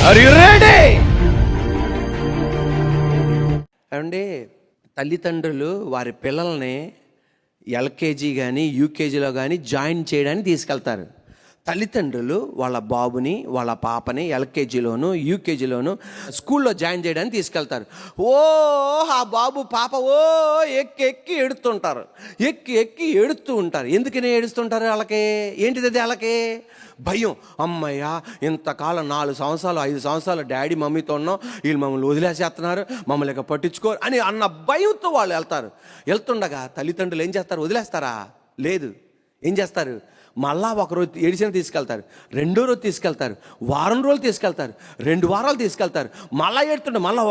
Are you ready? అంటే తల్లిదండ్రులు వారి పిల్లల్ని ఎల్కేజీ కానీ యూకేజీలో కానీ జాయిన్ చేయడానికి తీసుకెళ్తారు. తల్లిదండ్రులు వాళ్ళ బాబుని వాళ్ళ పాపని ఎల్కేజీలోను యూకేజీలోను స్కూల్లో జాయిన్ చేయడానికి తీసుకెళ్తారు. ఆ బాబు పాప ఎక్కి ఎక్కి ఎడుతుంటారు, ఎక్కి ఎక్కి ఎడుతూ ఉంటారు. ఎందుకని ఏడుస్తుంటారు? వాళ్ళకి ఏంటిది? అది వాళ్ళకి భయం. అమ్మయ్య, ఇంతకాలం 4 సంవత్సరాలు 5 సంవత్సరాలు డాడీ మమ్మీతో ఉన్నాం, వీళ్ళు మమ్మల్ని వదిలేసేస్తున్నారు, మమ్మల్ని ఇక పట్టించుకోరు అని అన్న భయంతో వాళ్ళు వెళ్తారు. వెళ్తుండగా తల్లిదండ్రులు ఏం చేస్తారు? వదిలేస్తారా? లేదు. ఏం చేస్తారు? మళ్ళా ఒకరోజు ఏడిసిన తీసుకెళ్తారు, రెండో రోజు తీసుకెళ్తారు, వారం రోజులు తీసుకెళ్తారు, 2 వారాలు తీసుకెళ్తారు, మళ్ళీ ఏడుతుంటే మళ్ళీ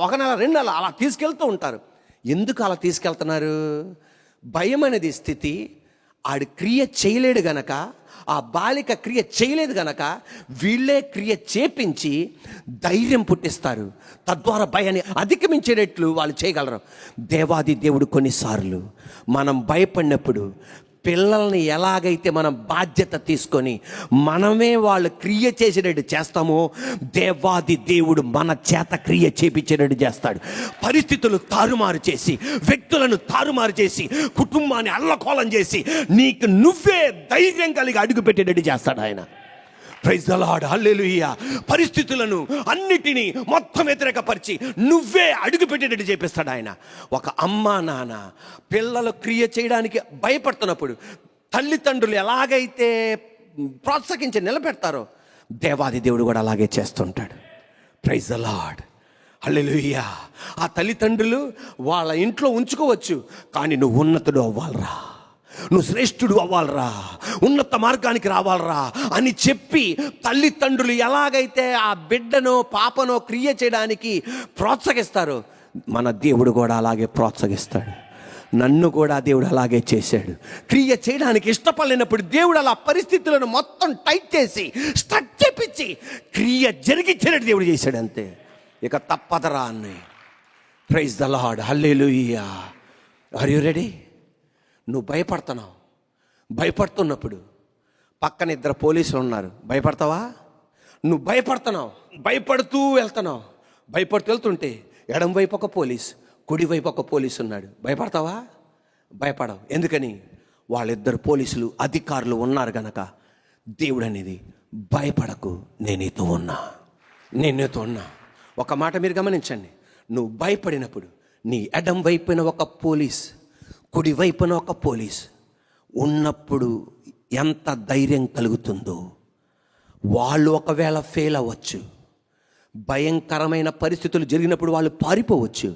1 నెల 2 నెలలు అలా తీసుకెళ్తూ ఉంటారు. ఎందుకు అలా తీసుకెళ్తున్నారు? భయం అనేది స్థితి. ఆడు క్రియ చేయలేడు గనక, ఆ బాలిక క్రియ చేయలేదు గనక వీళ్ళే క్రియ చేపించి ధైర్యం పుట్టిస్తారు. తద్వారా భయాన్ని అధిగమించేటట్లు వాళ్ళు చేయగలరు. దేవాది దేవుడు కొన్నిసార్లు మనం భయపడినప్పుడు పిల్లల్ని ఎలాగైతే మనం బాధ్యత తీసుకొని మనమే వాళ్ళు క్రియ చేసేటట్టు చేస్తామో, దేవాది దేవుడు మన చేత క్రియ చేపించేటట్టు చేస్తాడు. పరిస్థితులు తారుమారు చేసి, వ్యక్తులను తారుమారు చేసి, కుటుంబాన్ని అల్లకోలం చేసి నీకు నువ్వే ధైర్యం కలిగి అడుగు పెట్టేటట్టు చేస్తాడు ఆయన. ప్రైజ్ ది లార్డ్, హల్లెలూయా. పరిస్థితులను అన్నిటినీ మొత్తం వ్యతిరేకపరిచి నువ్వే అడుగు పెట్టేటట్టు చేపిస్తాడు ఆయన. ఒక అమ్మ నాన్న పిల్లలు క్రియ చేయడానికి భయపడుతున్నప్పుడు తల్లిదండ్రులు ఎలాగైతే ప్రోత్సహించి నిలబెడతారో, దేవాది దేవుడు కూడా అలాగే చేస్తుంటాడు. ప్రైజ్ ది లార్డ్, హల్లెలూయా. ఆ తల్లిదండ్రులు వాళ్ళ ఇంట్లో ఉంచుకోవచ్చు, కానీ నువ్వు ఉన్నతుడు అవ్వాలరా, నువ్వు శ్రేష్ఠుడు అవ్వాలరా, ఉన్నత మార్గానికి రావాలరా అని చెప్పి తల్లిదండ్రులు ఎలాగైతే ఆ బిడ్డనో పాపనో క్రియ చేయడానికి ప్రోత్సహిస్తారో, మన దేవుడు కూడా అలాగే ప్రోత్సహిస్తాడు. నన్ను కూడా దేవుడు అలాగే చేశాడు. క్రియ చేయడానికి ఇష్టపడలేనప్పుడు దేవుడు అలా పరిస్థితులను మొత్తం టైట్ చేసి స్టక్ చేపించి క్రియ జరిగించేటట్టు దేవుడు చేశాడు. అంతే, ఇక తప్పదరా అన్నయ్య. Praise the lord, hallelujah. Are you ready? నువ్వు భయపడుతున్నప్పుడు పక్కన 2 పోలీసులు ఉన్నారు, భయపడతావా? నువ్వు భయపడుతూ వెళ్తుంటే ఎడం వైపు ఒక పోలీస్, కుడి వైపు ఒక పోలీసు ఉన్నాడు. భయపడతావా? భయపడవు. ఎందుకని? వాళ్ళిద్దరు పోలీసులు అధికారులు ఉన్నారు గనక దేవుడు అనేది, భయపడకు, నేను నీతో ఉన్నా. ఒక మాట మీరు గమనించండి. నువ్వు భయపడినప్పుడు నీ ఎడం వైపున ఒక పోలీస్, కుడి వైపున ఒక పోలీస్ ఉన్నప్పుడు ఎంత ధైర్యం కలుగుతుందో. వాళ్ళు ఒకవేళ ఫెయిల్ అవ్వచ్చు, భయంకరమైన పరిస్థితులు జరిగినప్పుడు వాళ్ళు పారిపోవచ్చు,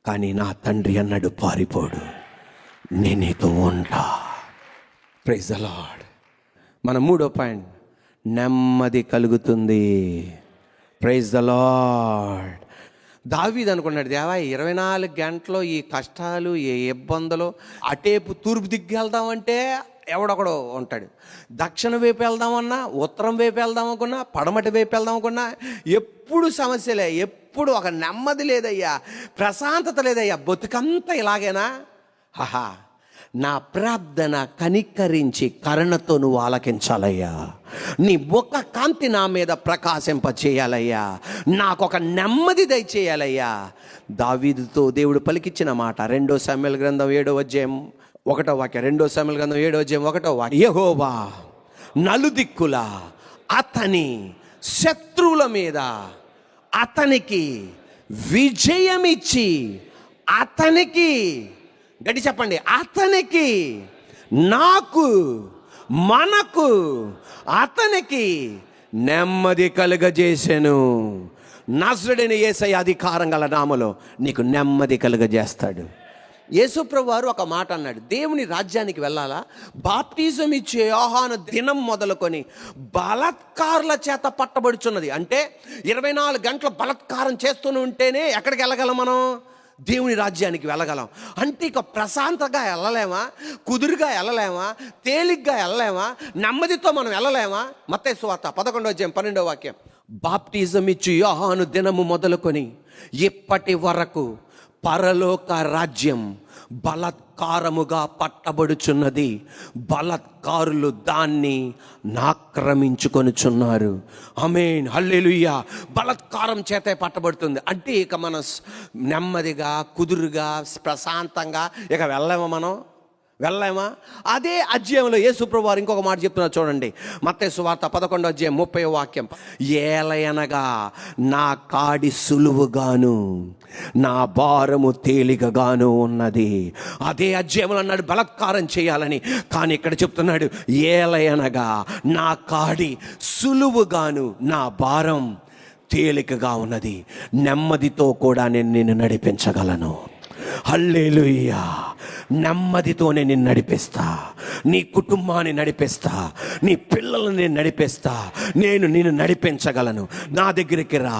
కానీ నా తండ్రి అన్నాడు, పారిపోడు, నేను నీతో ఉంటా. Praise the lord. మన 3వ పాయింట్, నెమ్మది కలుగుతుంది. Praise the lord. దావీదు అనుకున్నాడు, దేవా 24 గంటలు ఈ కష్టాలు, ఈ ఇబ్బందులు, అటేపు తూర్పు దిక్కు వెళ్దామంటే ఎవడొకడో ఉంటాడు, దక్షిణ వైపు వెళ్దామన్నా, ఉత్తరం వైపు వెళ్దాం అనుకున్నా, పడమటి వైపు వెళ్దాం అనుకున్నా, ఎప్పుడు సమస్యలే, ఎప్పుడు ఒక నెమ్మది లేదయ్యా, ప్రశాంతత లేదయ్యా, బతుకంతా ఇలాగేనా? నా ప్రార్థన కనికరించి కరుణతో నువ్వు ఆలకించాలయ్యా, నీ ముఖ కాంతి నా మీద ప్రకాశింపచేయాలయ్యా, నాకు ఒక నెమ్మది దయచేయాలయ్యా. దావీదుతో దేవుడు పలికిచ్చిన మాట 2 సమూయేలు గ్రంథం 7వ అధ్యాయం 1వ వాక్యం. 2 సమూయేలు గ్రంథం 7వ అధ్యాయం 1వ వాక్యం. యెహోవా నలుదిక్కుల అతని శత్రువుల మీద అతనికి విజయమిచ్చి, అతనికి, గట్టి చెప్పండి, అతనికి, నాకు, మనకు, అతనికి నెమ్మది కలుగజేసెను. నజరేయుడైన యేసయ్య అధికారం గల నామములో నీకు నెమ్మది కలుగజేస్తాడు. యేసుప్రభు వారు ఒక మాట అన్నాడు, దేవుని రాజ్యానికి వెళ్ళాలా, బాప్టిజం ఇచ్చే యోహాను దినం మొదలుకొని బలాత్కారుల చేత పట్టబడుచున్నది. అంటే 24 గంటలు బలాత్కారం చేస్తూనే ఉంటేనే ఎక్కడికి వెళ్ళగలం మనం? దేవుని రాజ్యానికి వెళ్ళగలం. అంటే ఇక ప్రశాంతంగా వెళ్ళలేమా, కుదురుగా వెళ్ళలేమా, తేలిగ్గా వెళ్ళలేమా, నెమ్మదితో మనం వెళ్ళలేమా? మత్తయి సువార్త 11వ అధ్యాయం 12వ వాక్యం. బాప్టిజం ఇచ్చి యోహాను దినము మొదలుకొని ఇప్పటి వరకు పరలోక రాజ్యం బలాత్కారముగా పట్టబడుచున్నది, బలాత్కారులు దాన్ని నాక్రమించుకొనుచున్నారు. ఆమేన్, హల్లెలూయా. బలాత్కారం చేతే పట్టబడుతుంది అంటే ఇక మనం నెమ్మదిగా, కుదురుగా, ప్రశాంతంగా ఇక వెళ్ళామా? అదే అధ్యాయంలో యేసుప్రభువు వారు ఇంకొక మాట చెప్తున్నారు చూడండి. మత్తయి సువార్త 11:30 ఏలయనగా నా కాడి సులువుగాను నా భారము తేలికగాను ఉన్నది. అదే అధ్యాయంలో అన్నాడు బలాత్కారం చేయాలని, కానీ ఇక్కడ చెప్తున్నాడు ఏలయనగా నా కాడి సులువుగాను నా భారం తేలికగా ఉన్నది. నెమ్మదితో కూడా నేను నిన్ను నడిపించగలను. హల్లెలూయా. నెమ్మదితోనే నేను నడిపిస్తా, నీ కుటుంబాన్ని నడిపిస్తా, నీ పిల్లల్ని నేను నడిపిస్తా, నేను నిన్ను నడిపించగలను. నా దగ్గరికి రా,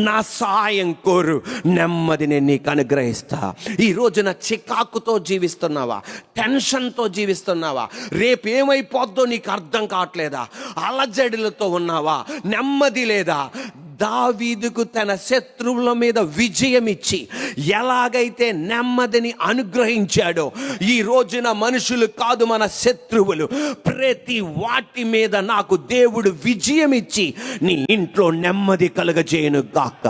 నా సహాయం కోరు, నెమ్మది నేను నీకు అనుగ్రహిస్తా. ఈ రోజున చికాకుతో జీవిస్తున్నావా? టెన్షన్తో జీవిస్తున్నావా? రేపు ఏమైపోద్దో నీకు అర్థం కావట్లేదా? అలజడులతో ఉన్నావా? నెమ్మది లేదా? దావీదుకు తన శత్రువుల మీద విజయం ఇచ్చి ఎలాగైతే నెమ్మదిని అనుగ్రహించాడో, ఈ రోజున మనుషులు కాదు మన శత్రువులు, ప్రతి వాటి మీద నాకు దేవుడు విజయం ఇచ్చి నీ ఇంట్లో నెమ్మది కలుగజేయును గాక.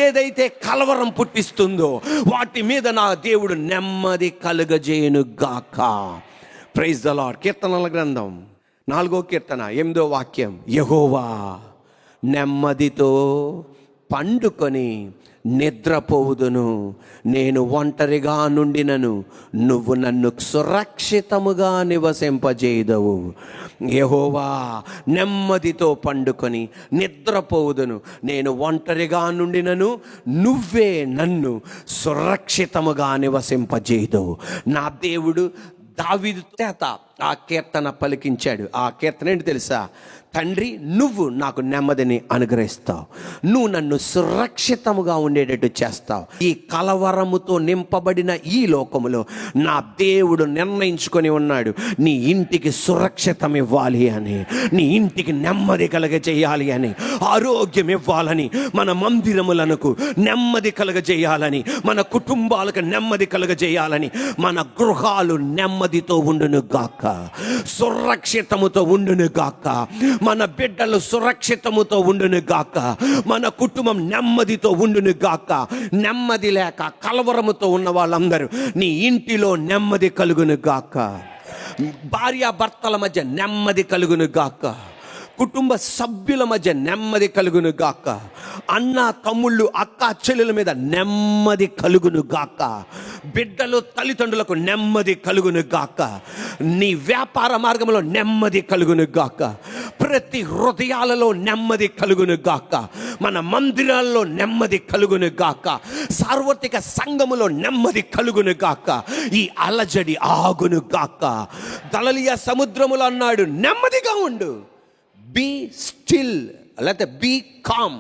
ఏదైతే కలవరం పుట్టిస్తుందో వాటి మీద నా దేవుడు నెమ్మది కలుగజేయును గాక. Praise the lord. కీర్తనల గ్రంథం 4వ కీర్తన 8వ వాక్యం, యెహోవా నెమ్మదితో పండుకొని నిద్రపోవుదును, నేను ఒంటరిగా నుండినను నువ్వు నన్ను సురక్షితముగా నివసింపజేయుదవు. యెహోవా నెమ్మదితో పండుకొని నిద్రపోవుదును, నేను ఒంటరిగా నుండినను నువ్వే నన్ను సురక్షితముగా నివసింపజేయుదవు. నా దేవుడు దావీదు చేత ఆ కీర్తన పలికించాడు. ఆ కీర్తన ఏంటి తెలుసా? తండ్రి, నువ్వు నాకు నెమ్మదిని అనుగ్రహిస్తావు, నువ్వు నన్ను సురక్షితముగా ఉండేటట్టు చేస్తావు. ఈ కలవరముతో నింపబడిన ఈ లోకములో నా దేవుడు నిర్ణయించుకొని ఉన్నాడు, నీ ఇంటికి సురక్షితం ఇవ్వాలి అని, నీ ఇంటికి నెమ్మది కలగజేయాలి అని, ఆరోగ్యం ఇవ్వాలని, మన మందిరములకు నెమ్మది కలగజేయాలని, మన కుటుంబాలకు నెమ్మది కలగజేయాలని, మన గృహాలు నెమ్మదితో ఉండును గాక, సురక్షితముతో ఉండును గాక, మన బిడ్డలు సురక్షితముతో ఉండును గాక, మన కుటుంబం నెమ్మదితో ఉండును గాక. నెమ్మది లేక కలవరముతో ఉన్న వాళ్ళందరూ నీ ఇంటిలో నెమ్మది కలుగును గాక. భార్యాభర్తల మధ్య నెమ్మది కలుగును గాక, కుటుంబ సభ్యుల మధ్య నెమ్మది కలుగును గాక, అన్న తమ్ముళ్ళు అక్క చెల్లెల మీద నెమ్మది కలుగును గాక, బిడ్డలు తల్లిదండ్రులకు నెమ్మది కలుగును గాక, నీ వ్యాపార మార్గంలో నెమ్మది కలుగును గాక, ప్రతి హృదయాలలో నెమ్మది కలుగును గాక, మన మందిరాల్లో నెమ్మది కలుగును గాక, సార్వత్రిక సంఘములో నెమ్మది కలుగును గాక, ఈ అలజడి ఆగును గాక. గలిలయ సముద్రములో అన్నాడు, నెమ్మదిగా ఉండు, బీ స్టిల్, లేకపోతే బీ కామ్,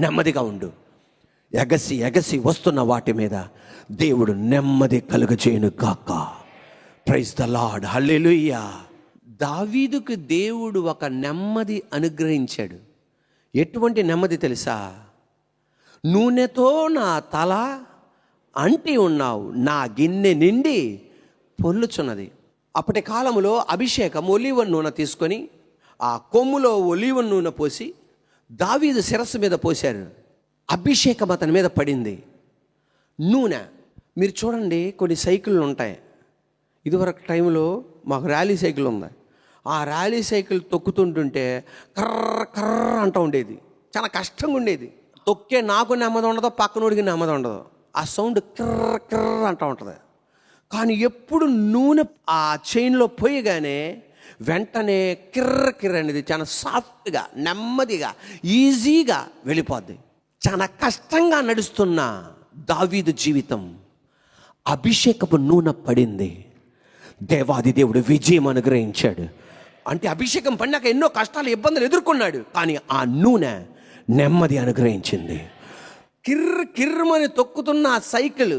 నెమ్మదిగా ఉండు. ఎగసి వస్తున్న వాటి మీద దేవుడు నెమ్మది కలుగజేయును గాక. ప్రైజ్ ద లార్డ్, హల్లెలూయా. దావీదుకు దేవుడు ఒక నెమ్మది అనుగ్రహించాడు. ఎటువంటి నెమ్మది తెలుసా? నూనెతో నా తల అంటి ఉన్నావు, నా గిన్నె నిండి పొర్లుచున్నది. అప్పటి కాలంలో అభిషేకం ఒలీవ నూనె తీసుకొని ఆ కొమ్ములో ఒలీవ నూనె పోసి దావీదు శిరస్సు మీద పోశారు. అభిషేకం అతని మీద పడింది. నూనె, మీరు చూడండి, కొన్ని సైకిళ్ళు ఉంటాయి. ఇదివరకు టైంలో మాకు ర్యాలీ సైకిల్ ఉంది. ఆ ర్యాలీ సైకిల్ తొక్కుతుంటుంటే కర్ర కర్ర అంటూ ఉండేది, చాలా కష్టంగా ఉండేది. తొక్కే నాకు నెమ్మది ఉండదు, పక్కనోడికి నెమ్మది ఉండదు, ఆ సౌండ్ కర్ర కర్ర అంటూ ఉంటుంది. కానీ ఎప్పుడు నూనె ఆ చైన్లో పోయగానే వెంటనే కిర్ర కిర్ర అనేది చాలా సాఫ్ట్గా, నెమ్మదిగా, ఈజీగా వెళ్ళిపోద్ది. చాలా కష్టంగా నడుస్తున్న దావీదు జీవితం అభిషేకపు నూనె పడింది. దేవాది దేవుడు విజయం అనుగ్రహించాడు. అంటే అభిషేకం పడినాక ఎన్నో కష్టాలు, ఇబ్బందులు ఎదుర్కొన్నాడు, కానీ ఆ నూనె నెమ్మది అనుగ్రహించింది. కిర్రమని తొక్కుతున్న ఆ సైకిల్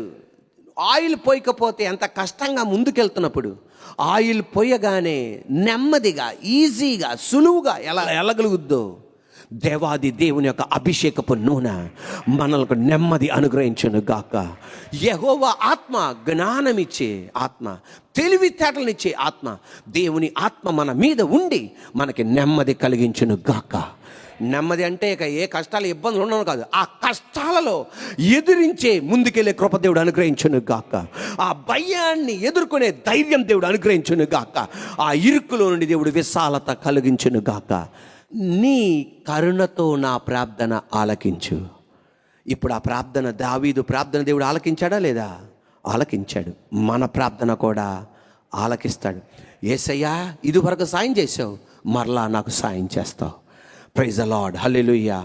ఆయిల్ పోయకపోతే ఎంత కష్టంగా ముందుకెళ్తున్నప్పుడు ఆయిల్ పోయగానే నెమ్మదిగా, ఈజీగా, సులువుగా ఎలా వెళ్ళగలుగుద్దో దేవాది దేవుని యొక్క అభిషేకపు నూనె మనలకు నెమ్మది అనుగ్రహించును గాక. యెహోవా ఆత్మ జ్ఞానమిచ్చే ఆత్మ, తెలివితేటలనిచ్చే ఆత్మ, దేవుని ఆత్మ మన మీద ఉండి మనకి నెమ్మది కలిగించును గాక. నెమ్మది అంటే ఇక ఏ కష్టాలు ఇబ్బందులు ఉండవు కాదు, ఆ కష్టాలలో ఎదిరించే ముందుకెళ్ళే కృప దేవుడు అనుగ్రహించును గాక. ఆ భయాన్ని ఎదుర్కొనే ధైర్యం దేవుడు అనుగ్రహించును గాక. ఆ ఇరుకులో నుండి దేవుడు విశాలత కలిగించును గాక. నీ కరుణతో నా ప్రార్థన ఆలకించు. ఇప్పుడు ఆ ప్రార్థన, దావీదు ప్రార్థన దేవుడు ఆలకించాడా లేదా? ఆలకించాడు. మన ప్రార్థన కూడా ఆలకిస్తాడు. యేసయ్యా, ఇదివరకు సాయం చేసావు, మరలా నాకు సాయం చేస్తావు. Praise the lord. హల్లెలూయా.